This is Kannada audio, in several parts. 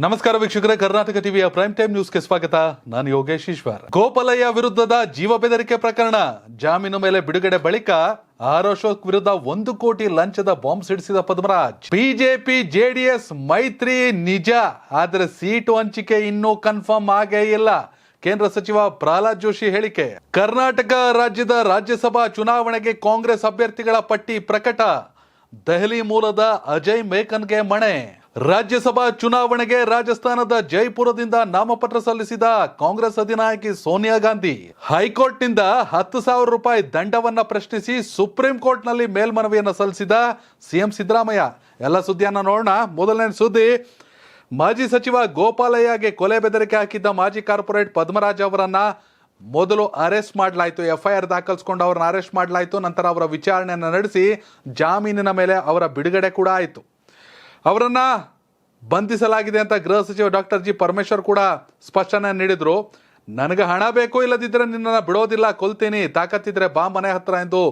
ನಮಸ್ಕಾರ ವೀಕ್ಷಕರೇ, ಕರ್ನಾಟಕ ಟಿವಿಯ ಪ್ರೈಮ್ ಟೈಮ್ ನ್ಯೂಸ್ಗೆ ಸ್ವಾಗತ. ನಾನು ಯೋಗೇಶ್ ಈಶ್ವರ್. ಗೋಪಾಲಯ್ಯ ವಿರುದ್ಧದ ಜೀವ ಬೆದರಿಕೆ ಪ್ರಕರಣ ಜಾಮೀನು ಮೇಲೆ ಬಿಡುಗಡೆ ಬಳಿಕ ಆರ್ ಅಶೋಕ್ ವಿರುದ್ಧ 1 ಕೋಟಿ ಲಂಚದ ಬಾಂಬ್ ಸಿಡಿಸಿದ ಪದ್ಮರಾಜ್. ಬಿಜೆಪಿ ಜೆಡಿಎಸ್ ಮೈತ್ರಿ ನಿಜ, ಆದರೆ ಸೀಟು ಹಂಚಿಕೆ ಇನ್ನೂ ಕನ್ಫರ್ಮ್ ಆಗೇ ಇಲ್ಲ. ಕೇಂದ್ರ ಸಚಿವ ಪ್ರಹ್ಲಾದ್ ಜೋಶಿ ಹೇಳಿಕೆ. ಕರ್ನಾಟಕ ರಾಜ್ಯದ ರಾಜ್ಯಸಭಾ ಚುನಾವಣೆಗೆ ಕಾಂಗ್ರೆಸ್ ಅಭ್ಯರ್ಥಿಗಳ ಪಟ್ಟಿ ಪ್ರಕಟ. ದೆಹಲಿ ಮೂಲದ ಅಜಯ್ ಮೇಕನ್ಗೆ ಮಣೆ. ರಾಜ್ಯಸಭಾ ಚುನಾವಣೆಗೆ ರಾಜಸ್ಥಾನದ ಜೈಪುರದಿಂದ ನಾಮಪತ್ರ ಸಲ್ಲಿಸಿದ ಕಾಂಗ್ರೆಸ್ ಅಧಿನಾಯಕಿ ಸೋನಿಯಾ ಗಾಂಧಿ. ಹೈಕೋರ್ಟ್ನಿಂದ 10,000 ರೂಪಾಯಿ ದಂಡವನ್ನ ಪ್ರಶ್ನಿಸಿ ಸುಪ್ರೀಂ ಕೋರ್ಟ್ನಲ್ಲಿ ಮೇಲ್ಮನವಿಯನ್ನು ಸಲ್ಲಿಸಿದ ಸಿಎಂ ಸಿದ್ದರಾಮಯ್ಯ. ಎಲ್ಲ ಸುದ್ದಿಯನ್ನ ನೋಡೋಣ. ಮೊದಲನೇ ಸುದ್ದಿ, ಮಾಜಿ ಸಚಿವ ಗೋಪಾಲಯ್ಯಗೆ ಕೊಲೆ ಬೆದರಿಕೆ ಹಾಕಿದ್ದ ಮಾಜಿ ಕಾರ್ಪೊರೇಟ್ ಪದ್ಮರಾಜ್ ಅವರನ್ನ ಮೊದಲು ಅರೆಸ್ಟ್ ಮಾಡಲಾಯಿತು. ಎಫ್ಐಆರ್ ದಾಖಲಿಸಿಕೊಂಡು ಅವರನ್ನ ಅರೆಸ್ಟ್ ಮಾಡಲಾಯಿತು. ನಂತರ ಅವರ ವಿಚಾರಣೆಯನ್ನು ನಡೆಸಿ ಜಾಮೀನಿನ ಮೇಲೆ ಅವರ ಬಿಡುಗಡೆ ಕೂಡ ಆಯಿತು. ಅವರನ್ನ ಬಂಧಿಸಲಾಗಿದೆ ಅಂತ ಗೃಹ ಸಚಿವ ಡಾಕ್ಟರ್ ಜಿ ಪರಮೇಶ್ವರ್ ಕೂಡ ಸ್ಪಷ್ಟನೆ ನೀಡಿದ್ರು. ನನಗೆ ಹಣ ಬೇಕು, ಇಲ್ಲದಿದ್ದರೆ ನಿನ್ನನ್ನು ಬಿಡೋದಿಲ್ಲ, ಕೊಲ್ತೀನಿ, ತಾಕತ್ತಿದ್ರೆ ಬಾ ಮನೆ ಹತ್ರ ಎಂದು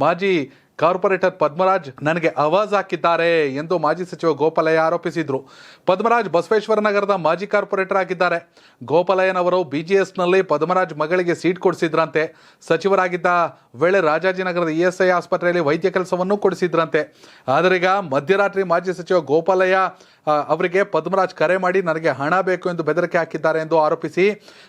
ಮಾಜಿ ಕಾರ್ಪೊರೇಟರ್ ಪದ್ಮರಾಜ್ ನನಗೆ ಆವಾಜ್ ಹಾಕಿದ್ದಾರೆ ಎಂದು ಮಾಜಿ ಸಚಿವ ಗೋಪಾಲಯ್ಯ ಆರೋಪಿಸಿದ್ರು. ಪದ್ಮರಾಜ್ ಬಸವೇಶ್ವರ ನಗರದ ಮಾಜಿ ಕಾರ್ಪೊರೇಟರ್ ಆಗಿದ್ದಾರೆ. ಗೋಪಾಲಯ್ಯನವರು ಬಿಜಿಎಸ್ನಲ್ಲಿ ಪದ್ಮರಾಜ್ ಮಗಳಿಗೆ ಸೀಟ್ ಕೊಡಿಸಿದ್ರಂತೆ. ಸಚಿವರಾಗಿದ್ದ ವೇಳೆ ರಾಜಾಜಿನಗರದ ಇಎಸ್ಐ ಆಸ್ಪತ್ರೆಯಲ್ಲಿ ವೈದ್ಯ ಕೆಲಸವನ್ನು ಕೊಡಿಸಿದ್ರಂತೆ. ಆದರೆ ಈಗ ಮಧ್ಯರಾತ್ರಿ ಮಾಜಿ ಸಚಿವ ಗೋಪಾಲಯ್ಯ ಅವರಿಗೆ ಪದ್ಮರಾಜ್ ಕರೆ ಮಾಡಿ ನನಗೆ ಹಣ ಬೇಕು ಎಂದು ಬೆದರಿಕೆ ಹಾಕಿದ್ದಾರೆ ಎಂದು ಆರೋಪಿಸಿ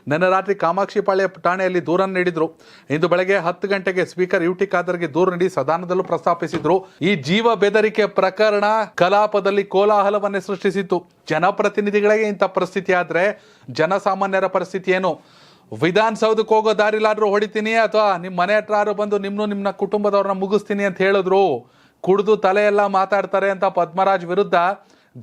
ನಿನ್ನೆ ರಾತ್ರಿ ಕಾಮಾಕ್ಷಿಪಾಳ್ಯ ಠಾಣೆಯಲ್ಲಿ ದೂರನ್ನು ನೀಡಿದ್ರು. ಇಂದು ಬೆಳಗ್ಗೆ 10 ಗಂಟೆಗೆ ಸ್ಪೀಕರ್ ಯುಟಿ ಖಾದರ್ಗೆ ದೂರು ನೀಡಿ ಸದನದಲ್ಲೂ ಪ್ರಸ್ತಾಪಿಸಿದ್ರು. ಈ ಜೀವ ಬೆದರಿಕೆ ಪ್ರಕರಣ ಕಲಾಪದಲ್ಲಿ ಕೋಲಾಹಲವನ್ನೇ ಸೃಷ್ಟಿಸಿತ್ತು. ಜನಪ್ರತಿನಿಧಿಗಳಿಗೆ ಇಂಥ ಪರಿಸ್ಥಿತಿ ಆದ್ರೆ ಜನಸಾಮಾನ್ಯರ ಪರಿಸ್ಥಿತಿ ಏನು? ವಿಧಾನಸೌಧಕ್ಕೆ ಹೋಗೋ ದಾರಿಲಾದ್ರೂ ಹೊಡಿತೀನಿ ಅಥವಾ ನಿಮ್ಮ ಮನೆ ಹತ್ರ ಬಂದು ನಿಮ್ಮ ಕುಟುಂಬದವ್ರನ್ನ ಮುಗಿಸ್ತೀನಿ ಅಂತ ಹೇಳಿದ್ರು. ಕುಡಿದು ತಲೆಯೆಲ್ಲ ಮಾತಾಡ್ತಾರೆ ಅಂತ ಪದ್ಮರಾಜ್ ವಿರುದ್ಧ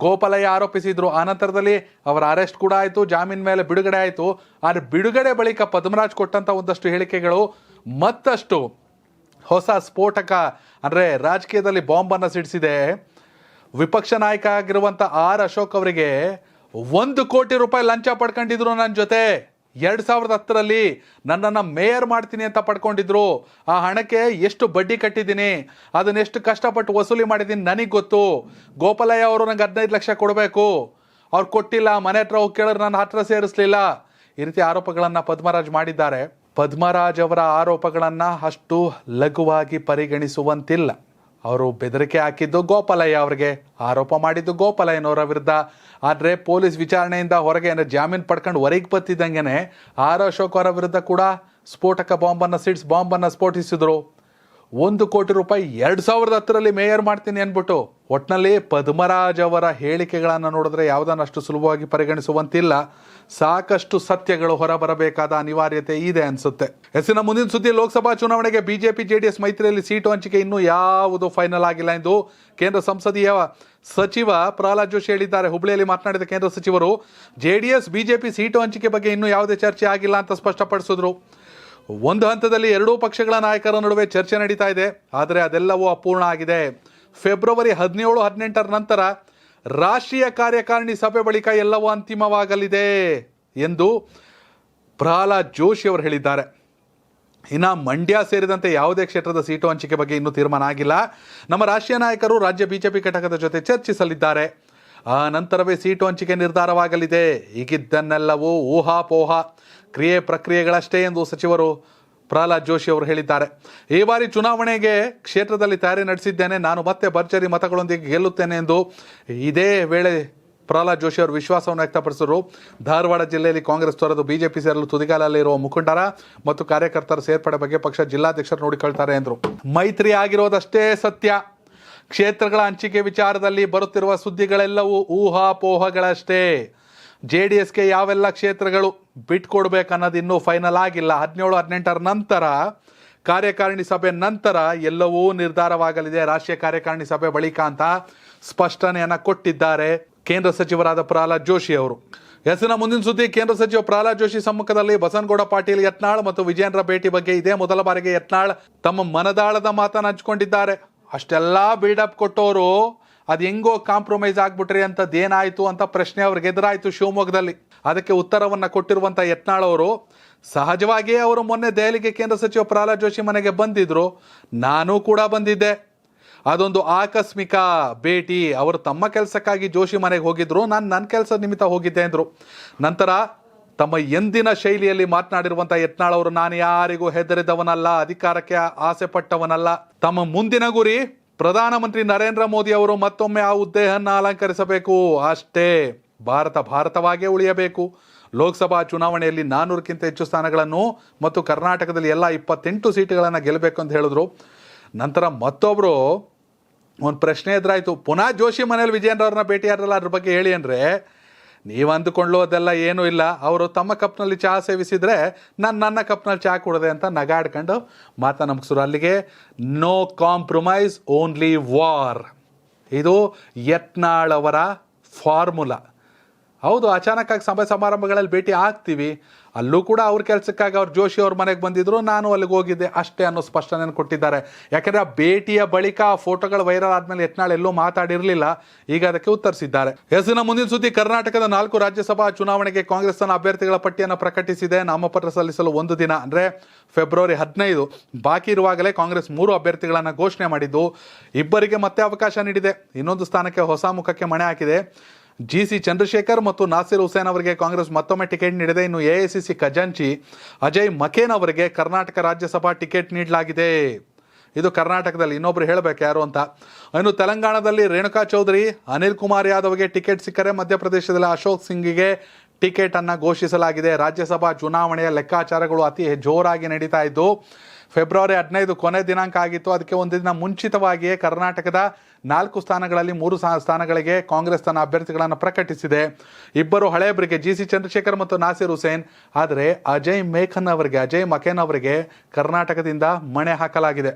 ಗೋಪಾಲಯ್ಯ ಆರೋಪಿಸಿದ್ರು. ಆನಂತರದಲ್ಲಿ ಅವರ ಅರೆಸ್ಟ್ ಕೂಡ ಆಯಿತು, ಜಾಮೀನ್ ಮೇಲೆ ಬಿಡುಗಡೆ ಆಯಿತು. ಆದರೆ ಬಿಡುಗಡೆ ಬಳಿಕ ಪದ್ಮರಾಜ್ ಕೊಟ್ಟಂತ ಒಂದಷ್ಟು ಹೇಳಿಕೆಗಳು ಮತ್ತಷ್ಟು ಹೊಸ ಸ್ಫೋಟಕ ಅಂದರೆ ರಾಜಕೀಯದಲ್ಲಿ ಬಾಂಬನ್ನು ಸಿಡಿಸಿದೆ. ವಿಪಕ್ಷ ನಾಯಕ ಆಗಿರುವಂಥ ಆರ್ ಅಶೋಕ್ ಅವರಿಗೆ 1 ಕೋಟಿ ರೂಪಾಯಿ ಲಂಚ ಪಡ್ಕೊಂಡಿದ್ರು. ನನ್ನ ಜೊತೆ 2010ರಲ್ಲಿ ನನ್ನನ್ನು ಮೇಯರ್ ಮಾಡ್ತೀನಿ ಅಂತ ಪಡ್ಕೊಂಡಿದ್ರು. ಆ ಹಣಕ್ಕೆ ಎಷ್ಟು ಬಡ್ಡಿ ಕಟ್ಟಿದ್ದೀನಿ, ಅದನ್ನ ಎಷ್ಟು ಕಷ್ಟಪಟ್ಟು ವಸೂಲಿ ಮಾಡಿದ್ದೀನಿ ನನಗೆ ಗೊತ್ತು. ಗೋಪಾಲಯ್ಯ ಅವರು ನಂಗೆ 15 ಲಕ್ಷ ಕೊಡಬೇಕು, ಅವ್ರು ಕೊಟ್ಟಿಲ್ಲ, ಮನೆ ಹತ್ರ ಹೋಗಿ ಕೇಳಿದ್ರೆ ನನ್ನ ಹತ್ರ ಸೇರಿಸಲಿಲ್ಲ. ಈ ರೀತಿ ಆರೋಪಗಳನ್ನು ಪದ್ಮರಾಜ್ ಮಾಡಿದ್ದಾರೆ. ಪದ್ಮರಾಜ್ ಅವರ ಆರೋಪಗಳನ್ನು ಅಷ್ಟು ಲಘುವಾಗಿ ಪರಿಗಣಿಸುವಂತಿಲ್ಲ. ಅವರು ಬೆದರಿಕೆ ಹಾಕಿದ್ದು ಗೋಪಾಲಯ್ಯ ಅವರಿಗೆ, ಆರೋಪ ಮಾಡಿದ್ದು ಗೋಪಾಲಯ್ಯನವರ ವಿರುದ್ಧ. ಆದರೆ ಪೊಲೀಸ್ ವಿಚಾರಣೆಯಿಂದ ಹೊರಗೆ ಅಂದರೆ ಜಾಮೀನು ಪಡ್ಕೊಂಡು ಹೊರಗೆ ಬತ್ತಿದ್ದಂಗೆ ಆರ್ ಅಶೋಕ್ ಅವರ ವಿರುದ್ಧ ಕೂಡ ಸ್ಫೋಟಕ ಬಾಂಬನ್ನು ಸ್ಫೋಟಿಸಿದ್ರು. 1 ಕೋಟಿ ರೂಪಾಯಿ 2010ರಲ್ಲಿ ಮೇಯರ್ ಮಾಡ್ತೀನಿ ಅಂದ್ಬಿಟ್ಟು. ಒಟ್ಟಿನಲ್ಲಿ ಪದ್ಮರಾಜ್ ಅವರ ಹೇಳಿಕೆಗಳನ್ನು ನೋಡಿದ್ರೆ ಯಾವುದನ್ನಷ್ಟು ಸುಲಭವಾಗಿ ಪರಿಗಣಿಸುವಂತಿಲ್ಲ. ಸಾಕಷ್ಟು ಸತ್ಯಗಳು ಹೊರಬರಬೇಕಾದ ಅನಿವಾರ್ಯತೆ ಇದೆ ಅನ್ಸುತ್ತೆ. ಹೆಸರಿನ ಮುಂದಿನ ಸುದ್ದಿ, ಲೋಕಸಭಾ ಚುನಾವಣೆಗೆ ಬಿಜೆಪಿ ಜೆಡಿಎಸ್ ಮೈತ್ರಿಯಲ್ಲಿ ಸೀಟು ಹಂಚಿಕೆ ಇನ್ನೂ ಯಾವುದು ಫೈನಲ್ ಆಗಿಲ್ಲ ಎಂದು ಕೇಂದ್ರ ಸಂಸದೀಯ ಸಚಿವ ಪ್ರಹ್ಲಾದ್ ಜೋಶಿ ಹೇಳಿದ್ದಾರೆ. ಹುಬ್ಬಳ್ಳಿಯಲ್ಲಿ ಮಾತನಾಡಿದ ಕೇಂದ್ರ ಸಚಿವರು ಜೆಡಿಎಸ್ ಬಿಜೆಪಿ ಸೀಟು ಹಂಚಿಕೆ ಬಗ್ಗೆ ಇನ್ನೂ ಯಾವುದೇ ಚರ್ಚೆ ಆಗಿಲ್ಲ ಅಂತ ಸ್ಪಷ್ಟಪಡಿಸಿದ್ರು. ಒಂದು ಹಂತದಲ್ಲಿ ಎರಡೂ ಪಕ್ಷಗಳ ನಾಯಕರ ನಡುವೆ ಚರ್ಚೆ ನಡೀತಾ ಇದೆ, ಆದರೆ ಅದೆಲ್ಲವೂ ಅಪೂರ್ಣ ಆಗಿದೆ. ಫೆಬ್ರವರಿ 17-18 ನಂತರ ರಾಷ್ಟ್ರೀಯ ಕಾರ್ಯಕಾರಿಣಿ ಸಭೆ ಬಳಿಕ ಎಲ್ಲವೂ ಅಂತಿಮವಾಗಲಿದೆ ಎಂದು ಪ್ರಹ್ಲಾದ್ ಜೋಶಿ ಅವರು ಹೇಳಿದ್ದಾರೆ. ಇನ್ನು ಮಂಡ್ಯ ಸೇರಿದಂತೆ ಯಾವುದೇ ಕ್ಷೇತ್ರದ ಸೀಟು ಹಂಚಿಕೆ ಬಗ್ಗೆ ಇನ್ನೂ ತೀರ್ಮಾನ ಆಗಿಲ್ಲ. ನಮ್ಮ ರಾಷ್ಟ್ರೀಯ ನಾಯಕರು ರಾಜ್ಯ ಬಿಜೆಪಿ ಘಟಕದ ಜೊತೆ ಚರ್ಚಿಸಲಿದ್ದಾರೆ. ಆ ನಂತರವೇ ಸೀಟು ಹಂಚಿಕೆ ನಿರ್ಧಾರವಾಗಲಿದೆ. ಈಗಿದ್ದನ್ನೆಲ್ಲವೂ ಊಹಾಪೋಹ, ಕ್ರಿಯೆ ಪ್ರಕ್ರಿಯೆಗಳಷ್ಟೇ ಎಂದು ಸಚಿವರು ಪ್ರಹ್ಲಾದ್ ಜೋಶಿ ಅವರು ಹೇಳಿದ್ದಾರೆ. ಈ ಬಾರಿ ಚುನಾವಣೆಗೆ ಕ್ಷೇತ್ರದಲ್ಲಿ ತಯಾರಿ ನಡೆಸಿದ್ದೇನೆ, ನಾನು ಮತ್ತೆ ಭರ್ಜರಿ ಮತಗಳೊಂದಿಗೆ ಗೆಲ್ಲುತ್ತೇನೆ ಎಂದು ಇದೇ ವೇಳೆ ಪ್ರಹ್ಲಾದ್ ಜೋಶಿ ಅವರು ವಿಶ್ವಾಸವನ್ನು ವ್ಯಕ್ತಪಡಿಸಿದರು. ಧಾರವಾಡ ಜಿಲ್ಲೆಯಲ್ಲಿ ಕಾಂಗ್ರೆಸ್ ತೊರೆದು ಬಿಜೆಪಿ ಸೇರಲು ತುದಿಗಾಲಲ್ಲಿರುವ ಮುಖಂಡರ ಮತ್ತು ಕಾರ್ಯಕರ್ತರ ಸೇರ್ಪಡೆ ಬಗ್ಗೆ ಪಕ್ಷ ಜಿಲ್ಲಾಧ್ಯಕ್ಷರು ನೋಡಿಕೊಳ್ತಾರೆ ಎಂದರು. ಮೈತ್ರಿ ಆಗಿರೋದಷ್ಟೇ ಸತ್ಯ. ಕ್ಷೇತ್ರಗಳ ಹಂಚಿಕೆ ವಿಚಾರದಲ್ಲಿ ಬರುತ್ತಿರುವ ಸುದ್ದಿಗಳೆಲ್ಲವೂ ಊಹಾಪೋಹಗಳಷ್ಟೇ. ಜೆಡಿಎಸ್ಗೆ ಯಾವೆಲ್ಲ ಕ್ಷೇತ್ರಗಳು ಬಿಟ್ಕೊಡ್ಬೇಕನ್ನೋದು ಇನ್ನೂ ಫೈನಲ್ ಆಗಿಲ್ಲ. 17-18 ನಂತರ ಕಾರ್ಯಕಾರಿಣಿ ಸಭೆ ನಂತರ ಎಲ್ಲವೂ ನಿರ್ಧಾರವಾಗಲಿದೆ. ರಾಷ್ಟ್ರೀಯ ಕಾರ್ಯಕಾರಿಣಿ ಸಭೆ ಬಳಿಕ ಅಂತ ಸ್ಪಷ್ಟನೆಯನ್ನು ಕೊಟ್ಟಿದ್ದಾರೆ ಕೇಂದ್ರ ಸಚಿವರಾದ ಪ್ರಹ್ಲಾದ್ ಜೋಶಿ ಅವರು. ಹೆಸರಿನ ಮುಂದಿನ ಸುದ್ದಿ, ಕೇಂದ್ರ ಸಚಿವ ಪ್ರಹ್ಲಾದ್ ಜೋಶಿ ಸಮ್ಮುಖದಲ್ಲಿ ಬಸನಗೌಡ ಪಾಟೀಲ್, ಯತ್ನಾಳ್ ಮತ್ತು ವಿಜಯೇಂದ್ರ ಭೇಟಿ ಬಗ್ಗೆ ಇದೇ ಮೊದಲ ಬಾರಿಗೆ ಯತ್ನಾಳ್ ತಮ್ಮ ಮನದಾಳದ ಮಾತನ್ನು ಹಂಚ್ಕೊಂಡಿದ್ದಾರೆ. ಅಷ್ಟೆಲ್ಲ ಬಿಲ್ಡಪ್ ಕೊಟ್ಟವರು ಅದು ಹೆಂಗೋ ಕಾಂಪ್ರಮೈಸ್ ಆಗ್ಬಿಟ್ರಿ ಅಂತದ್ದೇನಾಯಿತು ಅಂತ ಪ್ರಶ್ನೆ ಅವ್ರಿಗೆ ಎದುರಾಯಿತು ಶಿವಮೊಗ್ಗದಲ್ಲಿ. ಅದಕ್ಕೆ ಉತ್ತರವನ್ನು ಕೊಟ್ಟಿರುವಂಥ ಯತ್ನಾಳ್ ಅವರು, ಸಹಜವಾಗಿಯೇ ಅವರು ಮೊನ್ನೆ ದೆಹಲಿಗೆ ಕೇಂದ್ರ ಸಚಿವ ಪ್ರಹ್ಲಾದ್ ಜೋಶಿ ಮನೆಗೆ ಬಂದಿದ್ರು, ನಾನು ಕೂಡ ಬಂದಿದ್ದೆ. ಅದೊಂದು ಆಕಸ್ಮಿಕ ಭೇಟಿ. ಅವರು ತಮ್ಮ ಕೆಲಸಕ್ಕಾಗಿ ಜೋಶಿ ಮನೆಗೆ ಹೋಗಿದ್ರು, ನಾನು ನನ್ನ ಕೆಲಸದ ನಿಮಿತ್ತ ಹೋಗಿದ್ದೆ ಅಂದರು. ನಂತರ ತಮ್ಮ ಎಂದಿನ ಶೈಲಿಯಲ್ಲಿ ಮಾತನಾಡಿರುವಂಥ ಯತ್ನಾಳ್ ಅವರು, ನಾನು ಯಾರಿಗೂ ಹೆದರಿದವನಲ್ಲ, ಅಧಿಕಾರಕ್ಕೆ ಆಸೆ ಪಟ್ಟವನಲ್ಲ. ತಮ್ಮ ಮುಂದಿನ ಗುರಿ ಪ್ರಧಾನಮಂತ್ರಿ ನರೇಂದ್ರ ಮೋದಿ ಅವರು ಮತ್ತೊಮ್ಮೆ ಆ ಹುದ್ದೆಯನ್ನು ಅಲಂಕರಿಸಬೇಕು ಅಷ್ಟೇ. ಭಾರತವಾಗೇ ಉಳಿಯಬೇಕು. ಲೋಕಸಭಾ ಚುನಾವಣೆಯಲ್ಲಿ 400ಕ್ಕಿಂತ ಹೆಚ್ಚು ಸ್ಥಾನಗಳನ್ನು ಮತ್ತು ಕರ್ನಾಟಕದಲ್ಲಿ ಎಲ್ಲ 28 ಸೀಟುಗಳನ್ನು ಗೆಲ್ಲಬೇಕು ಅಂತ ಹೇಳಿದ್ರು. ನಂತರ ಮತ್ತೊಬ್ಬರು ಒಂದು ಪ್ರಶ್ನೆ ಎದುರಾಯಿತು, ಪುನಃ ಜೋಶಿ ಮನೇಲಿ ವಿಜಯೇಂದ್ರ ಅವ್ರನ್ನ ಭೇಟಿಯಾದ್ರಲ್ಲ, ಅದ್ರ ಬಗ್ಗೆ ಹೇಳಿ ಅಂದರೆ, ನೀವು ಅಂದುಕೊಳ್ಳೋ ಅದೆಲ್ಲ ಏನೂ ಇಲ್ಲ, ಅವರು ತಮ್ಮ ಕಪ್ನಲ್ಲಿ ಚಹಾ ಸೇವಿಸಿದರೆ ನಾನು ನನ್ನ ಕಪ್ನಲ್ಲಿ ಚಹಾ ಕುಡಿದೆ ಅಂತ ನಗಾಡ್ಕೊಂಡು ಮಾತನಾಡಿಸಿದ್ರು. ಅಲ್ಲಿಗೆ ನೋ ಕಾಂಪ್ರಮೈಸ್, ಓನ್ಲಿ ವಾರ್. ಇದು ಯತ್ನಾಳ್ ಅವರ ಫಾರ್ಮುಲಾ. ಹೌದು, ಅಚಾನಕ್ಕಾಗಿ ಸಭೆ ಸಮಾರಂಭಗಳಲ್ಲಿ ಭೇಟಿ ಆಗ್ತೀವಿ, ಅಲ್ಲೂ ಕೂಡ ಅವ್ರ ಕೆಲಸಕ್ಕಾಗಿ ಅವ್ರು ಜೋಶಿ ಅವ್ರ ಮನೆಗೆ ಬಂದಿದ್ರು, ನಾನು ಅಲ್ಲಿಗೆ ಹೋಗಿದ್ದೆ ಅಷ್ಟೇ ಅನ್ನೋ ಸ್ಪಷ್ಟನೆಯನ್ನು ಕೊಟ್ಟಿದ್ದಾರೆ. ಯಾಕಂದರೆ ಆ ಭೇಟಿಯ ಬಳಿಕ ಆ ಫೋಟೋಗಳು ವೈರಲ್ ಆದಮೇಲೆ ಯತ್ನಾಳ್ ಎಲ್ಲೂ ಮಾತಾಡಿರಲಿಲ್ಲ, ಈಗ ಅದಕ್ಕೆ ಉತ್ತರಿಸಿದ್ದಾರೆ. ಹೆಸರಿನ ಮುಂದಿನ ಸುದ್ದಿ, ಕರ್ನಾಟಕದ 4 ರಾಜ್ಯಸಭಾ ಚುನಾವಣೆಗೆ ಕಾಂಗ್ರೆಸ್ ತನ್ನ ಅಭ್ಯರ್ಥಿಗಳ ಪಟ್ಟಿಯನ್ನು ಪ್ರಕಟಿಸಿದೆ. ನಾಮಪತ್ರ ಸಲ್ಲಿಸಲು ಒಂದು ದಿನ ಅಂದರೆ ಫೆಬ್ರವರಿ 15 ಬಾಕಿ ಇರುವಾಗಲೇ ಕಾಂಗ್ರೆಸ್ 3 ಅಭ್ಯರ್ಥಿಗಳನ್ನು ಘೋಷಣೆ ಮಾಡಿದ್ದು, ಇಬ್ಬರಿಗೆ ಮತ್ತೆ ಅವಕಾಶ ನೀಡಿದೆ. ಇನ್ನೊಂದು ಸ್ಥಾನಕ್ಕೆ ಹೊಸ ಮುಖಕ್ಕೆ ಮಣೆ ಹಾಕಿದೆ. ಜಿಸಿ ಚಂದ್ರಶೇಖರ್ ಮತ್ತು ನಾಸಿರ್ ಹುಸೇನ್ ಅವರಿಗೆ ಕಾಂಗ್ರೆಸ್ ಮತ್ತೊಮ್ಮೆ ಟಿಕೆಟ್ ನೀಡಿದೆ. ಇನ್ನು ಎಐಸಿಸಿ ಖಜಾಂಚಿ ಅಜಯ್ ಮಕೇನ್ ಅವರಿಗೆ ಕರ್ನಾಟಕ ರಾಜ್ಯಸಭಾ ಟಿಕೆಟ್ ನೀಡಲಾಗಿದೆ. ಇದು ಕರ್ನಾಟಕದಲ್ಲಿ. ಇನ್ನೊಬ್ರು ಹೇಳಬೇಕು ಯಾರು ಅಂತ. ಇನ್ನು ತೆಲಂಗಾಣದಲ್ಲಿ ರೇಣುಕಾ ಚೌಧರಿ, ಅನಿಲ್ ಕುಮಾರ್ ಯಾದವ್ಗೆ ಟಿಕೆಟ್ ಸಿಕ್ಕರೆ ಮಧ್ಯಪ್ರದೇಶದಲ್ಲಿ ಅಶೋಕ್ ಸಿಂಗಿಗೆ ಟಿಕೆಟ್ ಅನ್ನು ಘೋಷಿಸಲಾಗಿದೆ. ರಾಜ್ಯಸಭಾ ಚುನಾವಣೆಯ ಲೆಕ್ಕಾಚಾರಗಳು ಅತಿ ಜೋರಾಗಿ ನಡೀತಾ ಇದ್ದು, ಫೆಬ್ರವರಿ 15 ಕೊನೆ ದಿನಾಂಕ ಆಗಿತ್ತು. ಅದಕ್ಕೆ ಒಂದು ದಿನ ಮುಂಚಿತವಾಗಿಯೇ ಕರ್ನಾಟಕದ 4 ಸ್ಥಾನಗಳಲ್ಲಿ 3 ಸ್ಥಾನಗಳಿಗೆ ಕಾಂಗ್ರೆಸ್ ತನ್ನ ಅಭ್ಯರ್ಥಿಗಳನ್ನು ಪ್ರಕಟಿಸಿದೆ. ಇಬ್ಬರು ಹಳೆಯಬರಿಗೆ ಜಿಸಿ ಚಂದ್ರಶೇಖರ್ ಮತ್ತು ನಾಸಿರ್ ಹುಸೇನ್. ಆದರೆ ಅಜಯ್ ಮಕೇನ್ ಅವರಿಗೆ ಕರ್ನಾಟಕದಿಂದ ಮಣೆ ಹಾಕಲಾಗಿದೆ.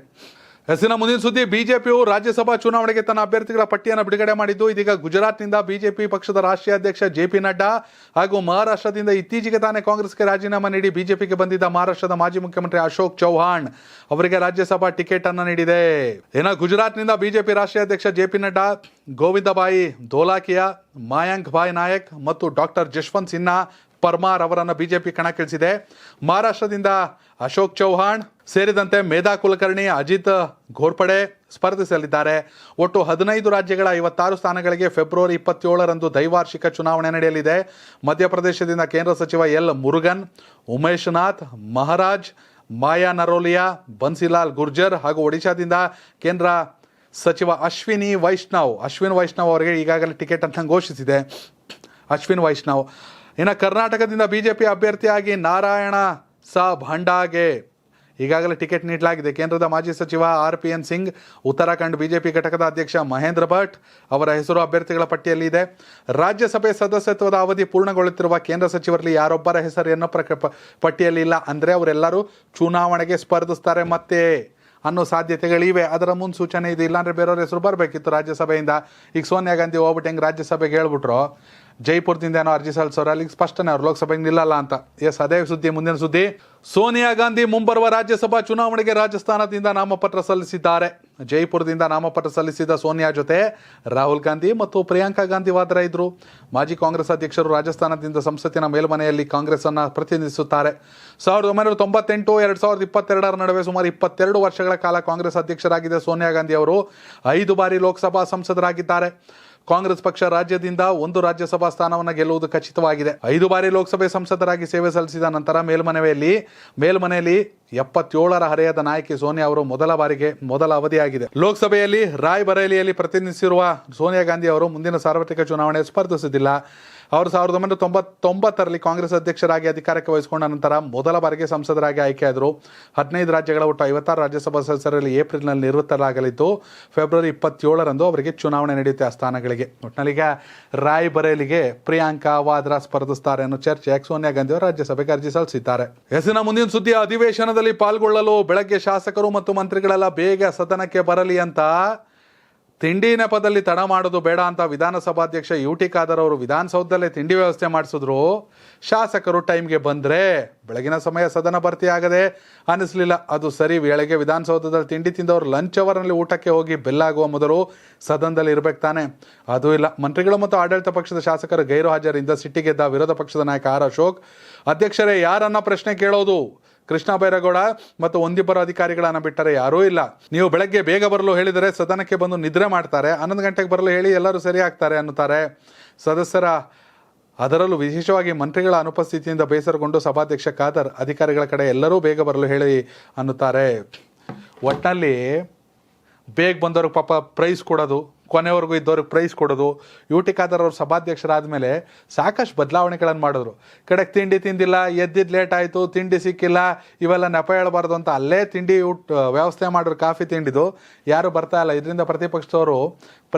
ಹೆಸರಿನ ಮುಂದಿನ ಸುದ್ದಿ, ಬಿಜೆಪಿಯು ರಾಜ್ಯಸಭಾ ಚುನಾವಣೆಗೆ ತನ್ನ ಅಭ್ಯರ್ಥಿಗಳ ಪಟ್ಟಿಯನ್ನು ಬಿಡುಗಡೆ ಮಾಡಿದ್ದು, ಇದೀಗ ಗುಜರಾತ್ನಿಂದ ಬಿಜೆಪಿ ಪಕ್ಷದ ರಾಷ್ಟ್ರೀಯ ಅಧ್ಯಕ್ಷ ಜೆ.ಪಿ. ನಡ್ಡಾ ಹಾಗೂ ಮಹಾರಾಷ್ಟ್ರದಿಂದ ಇತ್ತೀಚೆಗೆ ತಾನೇ ಕಾಂಗ್ರೆಸ್ಗೆ ರಾಜೀನಾಮೆ ನೀಡಿ ಬಿಜೆಪಿಗೆ ಬಂದಿದ್ದ ಮಹಾರಾಷ್ಟ್ರದ ಮಾಜಿ ಮುಖ್ಯಮಂತ್ರಿ ಅಶೋಕ್ ಚೌಹಾಣ್ ಅವರಿಗೆ ರಾಜ್ಯಸಭಾ ಟಿಕೆಟ್ ಅನ್ನು ನೀಡಿದೆ. ಇನ್ನು ಗುಜರಾತ್ನಿಂದ ಬಿಜೆಪಿ ರಾಷ್ಟ್ರೀಯ ಅಧ್ಯಕ್ಷ ಜೆ.ಪಿ. ನಡ್ಡಾ, ಗೋವಿಂದಭಾಯಿ ಧೋಲಾಕಿಯಾ, ಮಾಯಾಂಕ್ ಭಾಯ್ ನಾಯಕ್ ಮತ್ತು ಡಾಕ್ಟರ್ ಜಶ್ವಂತ್ ಸಿನ್ಹಾ ಪರ್ಮಾರ್ ಅವರನ್ನು ಬಿಜೆಪಿ ಕಣಕ್ಕಿಳಿಸಿದೆ. ಮಹಾರಾಷ್ಟ್ರದಿಂದ ಅಶೋಕ್ ಚೌಹಾಣ್ ಸೇರಿದಂತೆ ಮೇಧಾ ಕುಲಕರ್ಣಿ, ಅಜಿತ್ ಘೋರ್ಪಡೆ ಸ್ಪರ್ಧಿಸಲಿದ್ದಾರೆ. ಒಟ್ಟು 15 ರಾಜ್ಯಗಳ 56 ಸ್ಥಾನಗಳಿಗೆ ಫೆಬ್ರವರಿ 27ರಂದು ದ್ವೈವಾರ್ಷಿಕ ಚುನಾವಣೆ ನಡೆಯಲಿದೆ. ಮಧ್ಯಪ್ರದೇಶದಿಂದ ಕೇಂದ್ರ ಸಚಿವ ಎಲ್ ಮುರುಗನ್, ಉಮೇಶ್ ನಾಥ್ ಮಹಾರಾಜ್, ಮಾಯಾ ನರೋಲಿಯಾ, ಬನ್ಸಿಲಾಲ್ ಗುರ್ಜರ್ ಹಾಗೂ ಒಡಿಶಾದಿಂದ ಕೇಂದ್ರ ಸಚಿವ ಅಶ್ವಿನ್ ವೈಷ್ಣವ್ ಅವರಿಗೆ ಈಗಾಗಲೇ ಟಿಕೆಟ್ ಅಂತ ಘೋಷಿಸಿದೆ. ಅಶ್ವಿನ್ ವೈಷ್ಣವ್. ಇನ್ನು ಕರ್ನಾಟಕದಿಂದ ಬಿಜೆಪಿ ಅಭ್ಯರ್ಥಿಯಾಗಿ ನಾರಾಯಣ ಭಂಡಾಗೆ ಈಗಾಗಲೇ ಟಿಕೆಟ್ ನೀಡಲಾಗಿದೆ. ಕೇಂದ್ರದ ಮಾಜಿ ಸಚಿವ RPN ಸಿಂಗ್, ಉತ್ತರಾಖಂಡ್ ಬಿಜೆಪಿ ಘಟಕದ ಅಧ್ಯಕ್ಷ ಮಹೇಂದ್ರ ಭಟ್ ಅವರ ಹೆಸರು ಅಭ್ಯರ್ಥಿಗಳ ಪಟ್ಟಿಯಲ್ಲಿ ಇದೆ. ರಾಜ್ಯಸಭೆ ಸದಸ್ಯತ್ವದ ಅವಧಿ ಪೂರ್ಣಗೊಳ್ಳುತ್ತಿರುವ ಕೇಂದ್ರ ಸಚಿವರಲ್ಲಿ ಯಾರೊಬ್ಬರ ಹೆಸರನ್ನು ಪಟ್ಟಿಯಲ್ಲಿ ಇಲ್ಲ. ಅಂದರೆ ಅವರೆಲ್ಲರೂ ಚುನಾವಣೆಗೆ ಸ್ಪರ್ಧಿಸ್ತಾರೆ ಮತ್ತೆ ಅನ್ನೋ ಸಾಧ್ಯತೆಗಳಿವೆ. ಅದರ ಮುನ್ಸೂಚನೆ ಇದೆ. ಇಲ್ಲಾಂದ್ರೆ ಬೇರೆಯವ್ರ ಹೆಸರು ಬರಬೇಕಿತ್ತು ರಾಜ್ಯಸಭೆಯಿಂದ. ಈಗ ಸೋನಿಯಾ ಗಾಂಧಿ ಹೋಗ್ಬಿಟ್ಟು ಹೆಂಗೆ ರಾಜ್ಯಸಭೆಗೆ ಹೇಳ್ಬಿಟ್ರು, ಜೈಪುರದಿಂದ ಏನೋ ಅರ್ಜಿ ಸಲ್ಲಿಸೋರು, ಅಲ್ಲಿಗೆ ಸ್ಪಷ್ಟನೆ ಅವ್ರು ಲೋಕಸಭೆಗೆ ನಿಲ್ಲಲ್ಲ ಅಂತ. ಅದೇ ಸುದ್ದಿ. ಮುಂದಿನ ಸುದ್ದಿ, ಸೋನಿಯಾ ಗಾಂಧಿ ಮುಂಬರುವ ರಾಜ್ಯಸಭಾ ಚುನಾವಣೆಗೆ ರಾಜಸ್ಥಾನದಿಂದ ನಾಮಪತ್ರ ಸಲ್ಲಿಸಿದ್ದಾರೆ. ಜೈಪುರದಿಂದ ನಾಮಪತ್ರ ಸಲ್ಲಿಸಿದ ಸೋನಿಯಾ ಜೊತೆ ರಾಹುಲ್ ಗಾಂಧಿ ಮತ್ತು ಪ್ರಿಯಾಂಕಾ ಗಾಂಧಿ ವಾದ್ರಾ ಇದ್ರು. ಮಾಜಿ ಕಾಂಗ್ರೆಸ್ ಅಧ್ಯಕ್ಷರು ರಾಜಸ್ಥಾನದಿಂದ ಸಂಸತ್ತಿನ ಮೇಲ್ಮನೆಯಲ್ಲಿ ಕಾಂಗ್ರೆಸ್ ಅನ್ನು ಪ್ರತಿನಿಧಿಸುತ್ತಾರೆ. 1998 2022 ನಡುವೆ ಸುಮಾರು 22 ವರ್ಷಗಳ ಕಾಲ ಕಾಂಗ್ರೆಸ್ ಅಧ್ಯಕ್ಷರಾಗಿದ್ದ ಸೋನಿಯಾ ಗಾಂಧಿ ಅವರು 5 ಬಾರಿ ಲೋಕಸಭಾ ಸಂಸದರಾಗಿದ್ದಾರೆ. ಕಾಂಗ್ರೆಸ್ ಪಕ್ಷ ರಾಜ್ಯದಿಂದ 1 ರಾಜ್ಯಸಭಾ ಸ್ಥಾನವನ್ನು ಗೆಲ್ಲುವುದು ಖಚಿತವಾಗಿದೆ. 5 ಬಾರಿ ಲೋಕಸಭೆ ಸಂಸದರಾಗಿ ಸೇವೆ ಸಲ್ಲಿಸಿದ ನಂತರ ಮೇಲ್ಮನೆಯಲ್ಲಿ 77ರ ಹರೆಯದ ನಾಯಕಿ ಸೋನಿಯಾ ಅವರು ಮೊದಲ ಅವಧಿಯಾಗಿದೆ. ಲೋಕಸಭೆಯಲ್ಲಿ ರಾಯ್ಬರೇಲಿಯಲ್ಲಿ ಪ್ರತಿನಿಧಿಸಿರುವ ಸೋನಿಯಾ ಗಾಂಧಿ ಅವರು ಮುಂದಿನ ಸಾರ್ವತ್ರಿಕ ಚುನಾವಣೆ ಸ್ಪರ್ಧಿಸುವುದಿಲ್ಲ. ಅವರು 1999ರಲ್ಲಿ ಕಾಂಗ್ರೆಸ್ ಅಧ್ಯಕ್ಷರಾಗಿ ಅಧಿಕಾರಕ್ಕೆ ವಹಿಸಿಕೊಂಡ ನಂತರ ಮೊದಲ ಬಾರಿಗೆ ಸಂಸದರಾಗಿ ಆಯ್ಕೆಯಾದರು. 15 ರಾಜ್ಯಗಳ ಒಟ್ಟು 56 ರಾಜ್ಯಸಭಾ ಸದಸ್ಯರಲ್ಲಿ ಏಪ್ರಿಲ್ನಲ್ಲಿ ನಿವೃತ್ತರಾಗಲಿದ್ದು, ಫೆಬ್ರವರಿ 27ರಂದು ಅವರಿಗೆ ಚುನಾವಣೆ ನಡೆಯುತ್ತೆ ಆ ಸ್ಥಾನಗಳಿಗೆ. ಒಟ್ಟಿನಲ್ಲೀಗ ರಾಯ್ಬರೇಲಿಗೆ ಪ್ರಿಯಾಂಕಾ ವಾದ್ರಾ ಸ್ಪರ್ಧಿಸುತ್ತಾರೆ ಅನ್ನೋ ಚರ್ಚೆ. ಸೋನಿಯಾ ಗಾಂಧಿ ಅವರು ರಾಜ್ಯಸಭೆಗೆ ಅರ್ಜಿ ಸಲ್ಲಿಸಿದ್ದಾರೆ. ಹೆಸರಿನ ಮುಂದಿನ ಸುದ್ದಿ, ಅಧಿವೇಶನದಲ್ಲಿ ಪಾಲ್ಗೊಳ್ಳಲು ಬೆಳಗ್ಗೆ ಶಾಸಕರು ಮತ್ತು ಮಂತ್ರಿಗಳೆಲ್ಲ ಬೇಗ ಸದನಕ್ಕೆ ಬರಲಿ ಅಂತ ತಿಂಡಿ ನೆಪದಲ್ಲಿ ತಡ ಮಾಡೋದು ಬೇಡ ಅಂತ ವಿಧಾನಸಭಾಧ್ಯಕ್ಷ UT ಖಾದರ್ ಅವರು ವಿಧಾನಸೌಧದಲ್ಲೇ ತಿಂಡಿ ವ್ಯವಸ್ಥೆ ಮಾಡಿಸಿದ್ರು. ಶಾಸಕರು ಟೈಮ್ಗೆ ಬಂದರೆ ಬೆಳಗಿನ ಸಮಯ ಸದನ ಭರ್ತಿಯಾಗದೆ ಅನ್ನಿಸ್ಲಿಲ್ಲ. ಅದು ಸರಿ, ವೇಳೆಗೆ ವಿಧಾನಸೌಧದಲ್ಲಿ ತಿಂಡಿ ತಿಂದವರು ಲಂಚ್ ಅವರ್ನಲ್ಲಿ ಊಟಕ್ಕೆ ಹೋಗಿ ಬೆಲ್ಲಾಗುವ ಮೊದಲು ಸದನದಲ್ಲಿ ಇರಬೇಕು ತಾನೆ. ಅದೂ ಇಲ್ಲ. ಮಂತ್ರಿಗಳು ಮತ್ತು ಆಡಳಿತ ಪಕ್ಷದ ಶಾಸಕರ ಗೈರು ಹಾಜರಿಂದ ಸಿಟ್ಟಿಗೆದ್ದ ವಿರೋಧ ಪಕ್ಷದ ನಾಯಕ R. ಅಶೋಕ್, ಅಧ್ಯಕ್ಷರೇ ಯಾರನ್ನ ಪ್ರಶ್ನೆ ಕೇಳೋದು, ಕೃಷ್ಣ ಬೈರೇಗೌಡ ಮತ್ತು ಒಂದಿಬ್ಬರು ಅಧಿಕಾರಿಗಳನ್ನ ಬಿಟ್ಟರೆ ಯಾರೂ ಇಲ್ಲ. ನೀವು ಬೆಳಗ್ಗೆ ಬೇಗ ಬರಲು ಹೇಳಿದರೆ ಸದನಕ್ಕೆ ಬಂದು ನಿದ್ರೆ ಮಾಡ್ತಾರೆ, 11 ಗಂಟೆಗೆ ಬರಲು ಹೇಳಿ ಎಲ್ಲರೂ ಸರಿ ಆಗ್ತಾರೆ ಅನ್ನುತ್ತಾರೆ ಸದಸ್ಯರ. ಅದರಲ್ಲೂ ವಿಶೇಷವಾಗಿ ಮಂತ್ರಿಗಳ ಅನುಪಸ್ಥಿತಿಯಿಂದ ಬೇಸರಗೊಂಡು ಸಭಾಧ್ಯಕ್ಷ ಖಾದರ್ ಅಧಿಕಾರಿಗಳ ಕಡೆ ಎಲ್ಲರೂ ಬೇಗ ಬರಲು ಹೇಳಿ ಅನ್ನುತ್ತಾರೆ. ಒಟ್ಟಿನಲ್ಲಿ ಬೇಗ ಬಂದವ್ರಿಗೆ ಪಾಪ ಪ್ರೈಸ್ ಕೊಡೋದು, ಕೊನೆವರೆಗೂ ಇದ್ದವ್ರಿಗೆ ಪ್ರೈಸ್ ಕೊಡೋದು. ಟಿ ಖಾದರ್ ಅವರು ಸಭಾಧ್ಯಕ್ಷರಾದ ಮೇಲೆ ಸಾಕಷ್ಟು ಬದಲಾವಣೆಗಳನ್ನು ಮಾಡಿದ್ರು. ಕಡೆಗೆ ತಿಂಡಿ ತಿಂದಿಲ್ಲ, ಎದ್ದಿದ್ದು ಲೇಟ್ ಆಯಿತು, ತಿಂಡಿ ಸಿಕ್ಕಿಲ್ಲ, ಇವೆಲ್ಲ ನೆಪ ಹೇಳಬಾರ್ದು ಅಂತ ಅಲ್ಲೇ ತಿಂಡಿ ವ್ಯವಸ್ಥೆ ಮಾಡಿದ್ರು. ಕಾಫಿ ತಿಂಡಿದು ಯಾರು ಬರ್ತಾ ಇಲ್ಲ. ಇದರಿಂದ ಪ್ರತಿಪಕ್ಷದವರು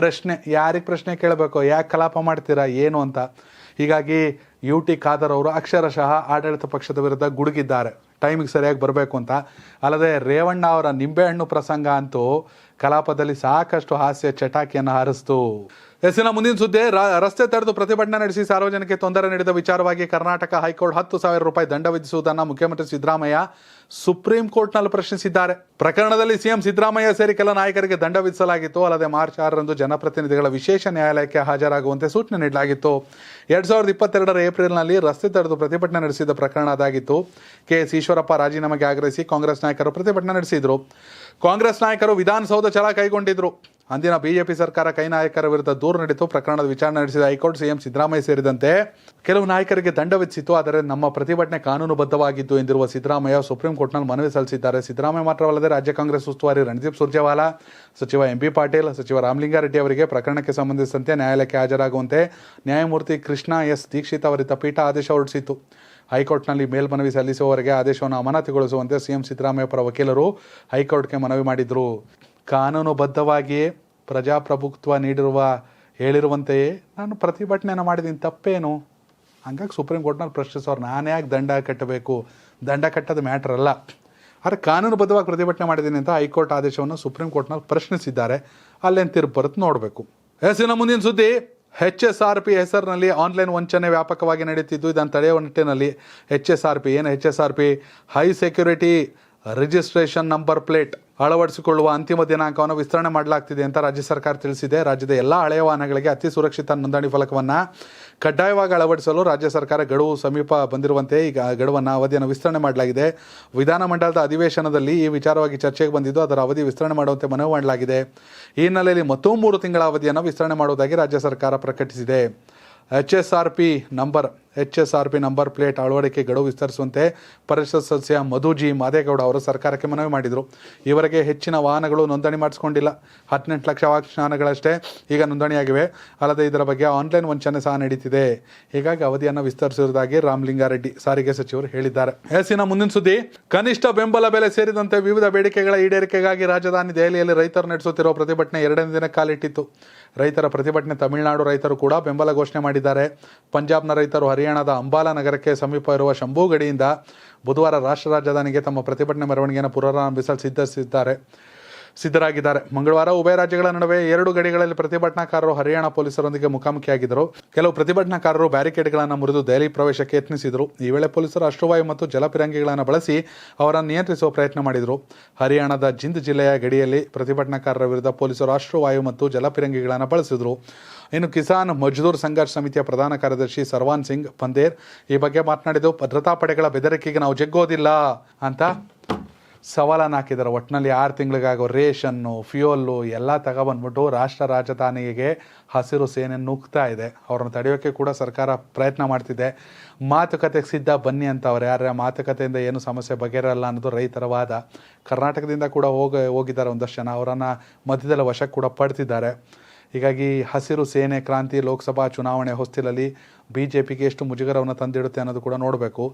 ಯಾರಿಗೆ ಪ್ರಶ್ನೆ ಕೇಳಬೇಕು, ಯಾಕೆ ಕಲಾಪ ಮಾಡ್ತೀರಾ ಏನು ಅಂತ. ಹೀಗಾಗಿ ಟಿ ಖಾದರ್ ಅವರು ಅಕ್ಷರಶಃ ಆಡಳಿತ ಪಕ್ಷದ ವಿರುದ್ಧ ಗುಡುಗಿದ್ದಾರೆ, ಟೈಮಿಗೆ ಸರಿಯಾಗಿ ಬರಬೇಕು ಅಂತ. ಅಲ್ಲದೆ ರೇವಣ್ಣ ಅವರ ನಿಂಬೆಹಣ್ಣು ಪ್ರಸಂಗ ಅಂತೂ ಕಲಾಪದಲ್ಲಿ ಸಾಕಷ್ಟು ಹಾಸ್ಯ ಚಟಾಕಿಯನ್ನು ಹಾರಿಸ್ತು. ಎಸ್ಸಿನ ಮುಂದಿನ ಸುದ್ದಿ, ರಸ್ತೆ ತಡೆದು ಪ್ರತಿಭಟನೆ ನಡೆಸಿ ಸಾರ್ವಜನಿಕ ತೊಂದರೆ ನೀಡಿದ ವಿಚಾರವಾಗಿ ಕರ್ನಾಟಕ ಹೈಕೋರ್ಟ್ 10,000 ರೂಪಾಯಿ ದಂಡ ವಿಧಿಸುವುದನ್ನು ಮುಖ್ಯಮಂತ್ರಿ ಸಿದ್ದರಾಮಯ್ಯ ಸುಪ್ರೀಂ ಕೋರ್ಟ್ನಲ್ಲಿ ಪ್ರಶ್ನಿಸಿದ್ದಾರೆ. ಪ್ರಕರಣದಲ್ಲಿ ಸಿಎಂ ಸಿದ್ದರಾಮಯ್ಯ ಸೇರಿ ಕೆಲ ನಾಯಕರಿಗೆ ದಂಡ ವಿಧಿಸಲಾಗಿತ್ತು. ಅಲ್ಲದೆ ಮಾರ್ಚ್ 6ರಂದು ಜನಪ್ರತಿನಿಧಿಗಳ ವಿಶೇಷ ನ್ಯಾಯಾಲಯಕ್ಕೆ ಹಾಜರಾಗುವಂತೆ ಸೂಚನೆ ನೀಡಲಾಗಿತ್ತು. 2022ರ ಏಪ್ರಿಲ್ನಲ್ಲಿ ರಸ್ತೆ ತಡೆದು ಪ್ರತಿಭಟನೆ ನಡೆಸಿದ ಪ್ರಕರಣ ಅದಾಗಿತ್ತು. ಕೆಎಸ್ ಈಶ್ವರಪ್ಪ ರಾಜೀನಾಮೆಗೆ ಆಗ್ರಹಿಸಿ ಕಾಂಗ್ರೆಸ್ ನಾಯಕರು ಪ್ರತಿಭಟನೆ ನಡೆಸಿದರು. ಕಾಂಗ್ರೆಸ್ ನಾಯಕರು ವಿಧಾನಸೌಧ ಛಲ ಕೈಗೊಂಡಿದ್ರು. ಅಂದಿನ ಬಿಜೆಪಿ ಸರ್ಕಾರ ಕೈ ನಾಯಕರ ವಿರುದ್ಧ ದೂರು ನೀಡಿತು. ಪ್ರಕರಣದ ವಿಚಾರಣೆ ನಡೆಸಿದ ಹೈಕೋರ್ಟ್ ಸಿಎಂ ಸಿದ್ದರಾಮಯ್ಯ ಸೇರಿದಂತೆ ಕೆಲವು ನಾಯಕರಿಗೆ ದಂಡ ವಿಧಿಸಿತು. ಆದರೆ ನಮ್ಮ ಪ್ರತಿಭಟನೆ ಕಾನೂನುಬದ್ಧವಾಗಿದ್ದು ಎಂದಿರುವ ಸಿದ್ದರಾಮಯ್ಯ ಸುಪ್ರೀಂ ಕೋರ್ಟ್ನಲ್ಲಿ ಮನವಿ ಸಲ್ಲಿಸಿದ್ದಾರೆ. ಸಿದ್ದರಾಮಯ್ಯ ಮಾತ್ರವಲ್ಲದೆ ರಾಜ್ಯ ಕಾಂಗ್ರೆಸ್ ಉಸ್ತುವಾರಿ ರಣದೀಪ್ ಸುರ್ಜೇವಾಲಾ, ಸಚಿವ ಎಂಬಿ ಪಾಟೀಲ್, ಸಚಿವ ರಾಮಲಿಂಗಾರೆಡ್ಡಿ ಅವರಿಗೆ ಪ್ರಕರಣಕ್ಕೆ ಸಂಬಂಧಿಸಿದಂತೆ ನ್ಯಾಯಾಲಯಕ್ಕೆ ಹಾಜರಾಗುವಂತೆ ನ್ಯಾಯಮೂರ್ತಿ ಕೃಷ್ಣ ಎಸ್ ದೀಕ್ಷಿತ್ ಅವರಿದ್ದ ಪೀಠ ಆದೇಶ ಹೊರಡಿಸಿತು. ಹೈಕೋರ್ಟ್ನಲ್ಲಿ ಮೇಲ್ಮನವಿ ಸಲ್ಲಿಸುವವರೆಗೆ ಆದೇಶವನ್ನು ಅಮಾನತುಗೊಳಿಸುವಂತೆ ಸಿಎಂ ಸಿದ್ದರಾಮಯ್ಯ ಪರ ವಕೀಲರು ಹೈಕೋರ್ಟ್ಗೆ ಮನವಿ ಮಾಡಿದರು. ಕಾನೂನುಬದ್ಧವಾಗಿಯೇ ಪ್ರಜಾಪ್ರಭುತ್ವ ಹೇಳಿರುವಂತೆಯೇ ನಾನು ಪ್ರತಿಭಟನೆಯನ್ನು ಮಾಡಿದ್ದೀನಿ, ತಪ್ಪೇನು? ಹಂಗಾಗಿ ಸುಪ್ರೀಂ ಕೋರ್ಟ್ನಲ್ಲಿ ಪ್ರಶ್ನಿಸೋರು ನಾನು ಯಾಕೆ ದಂಡ ಕಟ್ಟಬೇಕು, ದಂಡ ಕಟ್ಟೋದು ಮ್ಯಾಟ್ರ್ ಅಲ್ಲ. ಆದರೆ ಕಾನೂನುಬದ್ಧವಾಗಿ ಪ್ರತಿಭಟನೆ ಮಾಡಿದ್ದೀನಿ ಅಂತ ಹೈಕೋರ್ಟ್ ಆದೇಶವನ್ನು ಸುಪ್ರೀಂ ಕೋರ್ಟ್ನಲ್ಲಿ ಪ್ರಶ್ನಿಸಿದ್ದಾರೆ. ಅಲ್ಲೇನು ತೀರ್ಪು ಬರುತ್ತೆ ನೋಡಬೇಕು. ಎಸ್ಸಿನ ಮುಂದಿನ ಸುದ್ದಿ, HSRP ಹೆಸರಿನಲ್ಲಿ ಆನ್ಲೈನ್ ವಂಚನೆ ವ್ಯಾಪಕವಾಗಿ ನಡೆಯುತ್ತಿದ್ದು ಇದನ್ನು ತಡೆಯುವ ನಿಟ್ಟಿನಲ್ಲಿ HSRP high security registration number plate ಅಳವಡಿಸಿಕೊಳ್ಳುವ ಅಂತಿಮ ದಿನಾಂಕವನ್ನು ವಿಸ್ತರಣೆ ಮಾಡಲಾಗ್ತಿದೆ ಅಂತ ರಾಜ್ಯ ಸರ್ಕಾರ ತಿಳಿಸಿದೆ. ರಾಜ್ಯದ ಎಲ್ಲ ಹಳೆಯ ವಾಹನಗಳಿಗೆ ಅತಿ ಸುರಕ್ಷಿತ ನೋಂದಣಿ ಫಲಕವನ್ನು ಕಡ್ಡಾಯವಾಗಿ ಅಳವಡಿಸಲು ರಾಜ್ಯ ಸರ್ಕಾರ ಗಡುವು ಸಮೀಪ ಬಂದಿರುವಂತೆ ಈಗ ಅವಧಿಯನ್ನು ವಿಸ್ತರಣೆ ಮಾಡಲಾಗಿದೆ. ವಿಧಾನಮಂಡಲದ ಅಧಿವೇಶನದಲ್ಲಿ ಈ ವಿಚಾರವಾಗಿ ಚರ್ಚೆಗೆ ಬಂದಿದ್ದು ಅದರ ಅವಧಿ ವಿಸ್ತರಣೆ ಮಾಡುವಂತೆ ಮನವಿ ಮಾಡಲಾಗಿದೆ. ಈ ಹಿನ್ನೆಲೆಯಲ್ಲಿ ಮತ್ತೂ 3 ತಿಂಗಳ ಅವಧಿಯನ್ನು ವಿಸ್ತರಣೆ ಮಾಡುವುದಾಗಿ ರಾಜ್ಯ ಸರ್ಕಾರ ಪ್ರಕಟಿಸಿದೆ. HSRP ನಂಬರ್ ಪ್ಲೇಟ್ ಅಳವಡಿಕೆ ಗಡುವು ವಿಸ್ತರಿಸುವಂತೆ ಪರಿಷತ್ ಸದಸ್ಯ ಮಧುಜಿ ಮಾದೇಗೌಡ ಅವರು ಸರ್ಕಾರಕ್ಕೆ ಮನವಿ ಮಾಡಿದರು. ಈವರೆಗೆ ಹೆಚ್ಚಿನ ವಾಹನಗಳು ನೋಂದಣಿ ಮಾಡಿಸಿಕೊಂಡಿಲ್ಲ. 18 ಲಕ್ಷ ವಾಹನಗಳಷ್ಟೇ ಈಗ ನೋಂದಣಿಯಾಗಿವೆ. ಅಲ್ಲದೆ ಇದರ ಬಗ್ಗೆ ಆನ್ಲೈನ್ ವಂಚನೆ ಸಹ ನಡೀತಿದೆ. ಹೀಗಾಗಿ ಅವಧಿಯನ್ನು ವಿಸ್ತರಿಸಿರುವುದಾಗಿ ರಾಮಲಿಂಗಾರೆಡ್ಡಿ ಸಾರಿಗೆ ಸಚಿವರು ಹೇಳಿದ್ದಾರೆ. ಎಸ್ಸಿನ ಮುಂದಿನ ಸುದ್ದಿ, ಕನಿಷ್ಠ ಬೆಂಬಲ ಬೆಲೆ ಸೇರಿದಂತೆ ವಿವಿಧ ಬೇಡಿಕೆಗಳ ಈಡೇರಿಕೆಗಾಗಿ ರಾಜಧಾನಿ ದೆಹಲಿಯಲ್ಲಿ ರೈತರು ನಡೆಸುತ್ತಿರುವ ಪ್ರತಿಭಟನೆ 2ನೇ ದಿನ ಕಾಲಿಟ್ಟಿತ್ತು. ರೈತರ ಪ್ರತಿಭಟನೆ ತಮಿಳುನಾಡು ರೈತರು ಕೂಡ ಬೆಂಬಲ ಘೋಷಣೆ ಮಾಡಿದ್ದಾರೆ. ಪಂಜಾಬ್ನ ರೈತರು ಹರಿಯಾಣದ ಅಂಬಾಲಾ ನಗರಕ್ಕೆ ಸಮೀಪ ಇರುವ ಶಂಭು ಗಡಿಯಿಂದ ಬುಧವಾರ ರಾಷ್ಟ್ರ ರಾಜಧಾನಿಗೆ ತಮ್ಮ ಪ್ರತಿಭಟನೆ ಮೆರವಣಿಗೆಯನ್ನು ಪುನರಾರಂಭಿಸಲು ಸಿದ್ಧರಾಗಿದ್ದಾರೆ. ಮಂಗಳವಾರ ಉಭಯ ರಾಜ್ಯಗಳ ನಡುವೆ 2 ಗಡಿಗಳಲ್ಲಿ ಪ್ರತಿಭಟನಾಕಾರರು ಹರಿಯಾಣ ಪೊಲೀಸರೊಂದಿಗೆ ಮುಖಾಮುಖಿಯಾಗಿದ್ದರು. ಕೆಲವು ಪ್ರತಿಭಟನಾಕಾರರು ಬ್ಯಾರಿಕೇಡ್ಗಳನ್ನು ಮುರಿದು ದೆಹಲಿ ಪ್ರವೇಶಕ್ಕೆ ಯತ್ನಿಸಿದರು. ಈ ವೇಳೆ ಪೊಲೀಸರು ಅಶ್ರುವಾಯು ಮತ್ತು ಜಲಪಿರಂಗಿಗಳನ್ನು ಬಳಸಿ ಅವರನ್ನು ನಿಯಂತ್ರಿಸುವ ಪ್ರಯತ್ನ ಮಾಡಿದರು. ಹರಿಯಾಣದ ಜಿಂದ್ ಜಿಲ್ಲೆಯ ಗಡಿಯಲ್ಲಿ ಪ್ರತಿಭಟನಾಕಾರರ ವಿರುದ್ಧ ಪೊಲೀಸರು ಅಶ್ರುವಾಯು ಮತ್ತು ಜಲಪಿರಂಗಿಗಳನ್ನು ಬಳಸಿದರು. ಇನ್ನು ಕಿಸಾನ್ ಮಜ್ದೂರ್ ಸಂಘರ್ಷ ಸಮಿತಿಯ ಪ್ರಧಾನ ಕಾರ್ಯದರ್ಶಿ ಸರ್ವಾನ್ ಸಿಂಗ್ ಪಂದೇರ್ ಈ ಬಗ್ಗೆ ಮಾತನಾಡಿದ್ದು, ಭದ್ರತಾ ಪಡೆಗಳ ಬೆದರಿಕೆಗೆ ನಾವು ಜಗ್ಗೋದಿಲ್ಲ ಅಂತ ಸವಾಲನ್ನು ಹಾಕಿದ್ದಾರೆ. ಒಟ್ಟಿನಲ್ಲಿ 6 ತಿಂಗಳಿಗಾಗೋ ರೇಷನ್ನು, ಫ್ಯೂಯಲ್ಲು ಎಲ್ಲ ತಗೊಬಂದ್ಬಿಟ್ಟು ರಾಷ್ಟ್ರ ರಾಜಧಾನಿಗೆ ಹಸಿರು ಸೇನೆ ನುಗ್ತಾ ಇದೆ. ಅವ್ರನ್ನ ತಡೆಯೋಕ್ಕೆ ಕೂಡ ಸರ್ಕಾರ ಪ್ರಯತ್ನ ಮಾಡ್ತಿದೆ. ಮಾತುಕತೆಗೆ ಸಿದ್ಧ ಬನ್ನಿ ಅಂತ ಅವ್ರು ಯಾರ ಮಾತುಕತೆಯಿಂದ ಏನು ಸಮಸ್ಯೆ ಬಗೆಹರಲ್ಲ ಅನ್ನೋದು ರೈತರ ವಾದ. ಕರ್ನಾಟಕದಿಂದ ಕೂಡ ಹೋಗಿದ್ದಾರೆ ಒಂದಷ್ಟು ಜನ, ಅವರನ್ನು ಮಧ್ಯದಲ್ಲಿ ವಶಕ್ಕೆ ಕೂಡ ಪಡ್ತಿದ್ದಾರೆ. ಹೀಗಾಗಿ ಹಸಿರು ಸೇನೆ ಕ್ರಾಂತಿ ಲೋಕಸಭಾ ಚುನಾವಣೆ ಹೊಸ್ತಿಲಲ್ಲಿ BJPಗೆ ಎಷ್ಟು ಮುಜುಗರವನ್ನು ತಂದಿಡುತ್ತೆ ಅನ್ನೋದು ಕೂಡ ನೋಡಬೇಕು.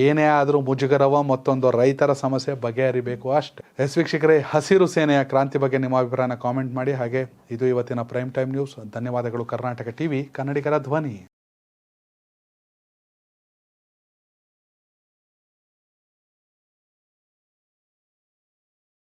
ಏನೇ ಆದರೂ ಮುಜುಗರವ ಮತ್ತೊಂದು ರೈತರ ಸಮಸ್ಯೆ ಬಗೆಹರಿಬೇಕು ಅಷ್ಟೇ. ವೀಕ್ಷಕರೇ, ಹಸಿರು ಸೇನೆಯ ಕ್ರಾಂತಿ ಬಗ್ಗೆ ನಿಮ್ಮ ಅಭಿಪ್ರಾಯನ ಕಾಮೆಂಟ್ ಮಾಡಿ. ಹಾಗೆ ಇದು ಇವತ್ತಿನ ಪ್ರೈಮ್ ಟೈಮ್ ನ್ಯೂಸ್. ಧನ್ಯವಾದಗಳು. ಕರ್ನಾಟಕ ಟಿವಿ, ಕನ್ನಡಿಗರ ಧ್ವನಿ.